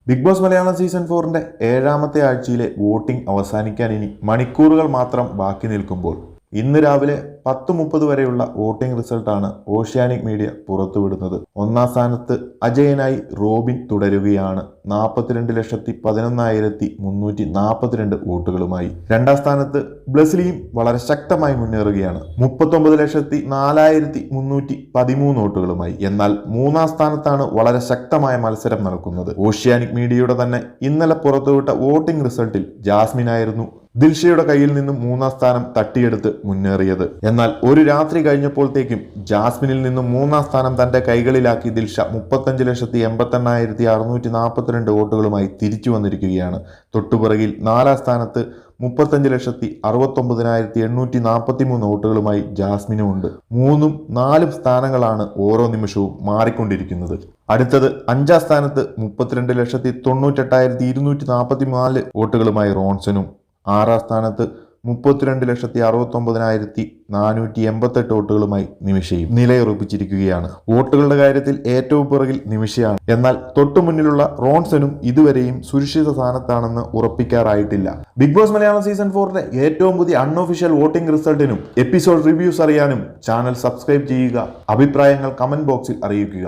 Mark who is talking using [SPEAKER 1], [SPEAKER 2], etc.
[SPEAKER 1] Big boss Malayalam season 4ന്റെ 7ാമത്തെ ആഴ്ചയിലെ voting അവസാനിക്കാൻ ഇനി മണിക്കൂറുകൾ മാത്രം ബാക്കി നിൽക്കുമ്പോൾ ഇന്ന് രാവിലെ 10:30 വരെയുള്ള വോട്ടിംഗ് റിസൾട്ടാണ് ഓഷ്യാനിക് മീഡിയ പുറത്തുവിടുന്നത്. ഒന്നാം സ്ഥാനത്ത് അജയനായി റോബിൻ തുടരുകയാണ് 42,11,342 വോട്ടുകളുമായി. രണ്ടാം സ്ഥാനത്ത് ബ്ലസ്ലിയും വളരെ ശക്തമായി മുന്നേറുകയാണ് 39,04,313 വോട്ടുകളുമായി. എന്നാൽ മൂന്നാം സ്ഥാനത്താണ് വളരെ ശക്തമായ മത്സരം നടക്കുന്നത്. ഓഷ്യാനിക് മീഡിയയുടെ തന്നെ ഇന്നലെ പുറത്തുവിട്ട വോട്ടിംഗ് റിസൾട്ടിൽ ജാസ്മിനായിരുന്നു ദിൽഷയുടെ കയ്യിൽ നിന്നും മൂന്നാം സ്ഥാനം തട്ടിയെടുത്ത് മുന്നേറിയത്. എന്നാൽ ഒരു രാത്രി കഴിഞ്ഞപ്പോഴത്തേക്കും ജാസ്മിനിൽ നിന്നും മൂന്നാം സ്ഥാനം തന്റെ കൈകളിലാക്കി ദിൽഷ 35,88,642 വോട്ടുകളുമായി തിരിച്ചു വന്നിരിക്കുകയാണ്. തൊട്ടുപിറകിൽ നാലാം സ്ഥാനത്ത് 35,69,843 വോട്ടുകളുമായി ജാസ്മിനും ഉണ്ട്. 3ഉം 4ഉം സ്ഥാനങ്ങളാണ് ഓരോ നിമിഷവും മാറിക്കൊണ്ടിരിക്കുന്നത്. അടുത്തത് അഞ്ചാം സ്ഥാനത്ത് 32,98,244 വോട്ടുകളുമായി റോൺസനും, ആറാം സ്ഥാനത്ത് 32,69,488 വോട്ടുകളുമായി നിമിഷയും നിലയുറപ്പിച്ചിരിക്കുകയാണ്. വോട്ടുകളുടെ കാര്യത്തിൽ ഏറ്റവും പുറകിൽ നിമിഷയാണ്. എന്നാൽ തൊട്ടു മുന്നിലുള്ള റോൺസനും ഇതുവരെയും സുരക്ഷിത സ്ഥാനത്താണെന്ന് ഉറപ്പിക്കാറായിട്ടില്ല. ബിഗ് ബോസ് മലയാളം സീസൺ 4ന്റെ ഏറ്റവും പുതിയ അൺഒഫീഷ്യൽ വോട്ടിംഗ് റിസൾട്ടിനും എപ്പിസോഡ് റിവ്യൂസ് അറിയാനും ചാനൽ സബ്സ്ക്രൈബ് ചെയ്യുക. അഭിപ്രായങ്ങൾ കമന്റ് ബോക്സിൽ അറിയിക്കുക.